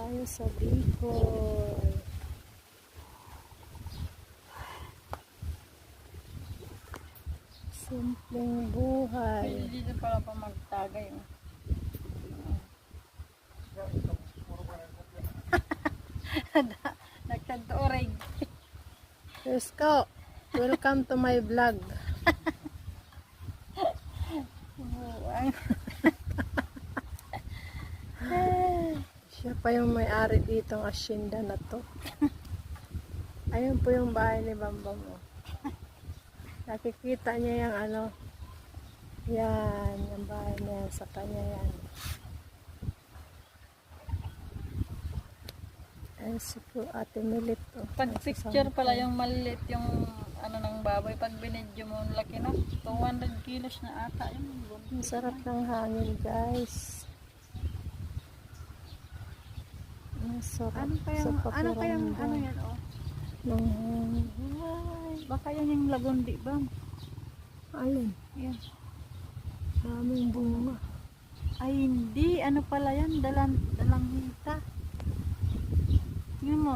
tayo sa Bicol. Simpleng buhay. Pwede dito pala pa magtagay. Nagtadoreg. Yusko, welcome to my vlog. Siya pa yung may-ari ditong asyenda na to. Ayun po yung bahay ni Bambam. Oh. Nakikita niya yung ano. Yan, yung bahay niya sa kanya yan. Ayun si po Ate Milit. Oh. Pag picture pala yung maliit yung ano ng baboy. Pag binidyo mo laki no. 200 kilos na ata yun. Ang sarap ng hangin, guys. Ang sarap sa pakiramdam. ano yan oh? Ay, Baka yan yung lagundi ba? alin? Yan. Daming bunga. Ay hindi, ano pala yan? Dalanghita. Tingnan mo.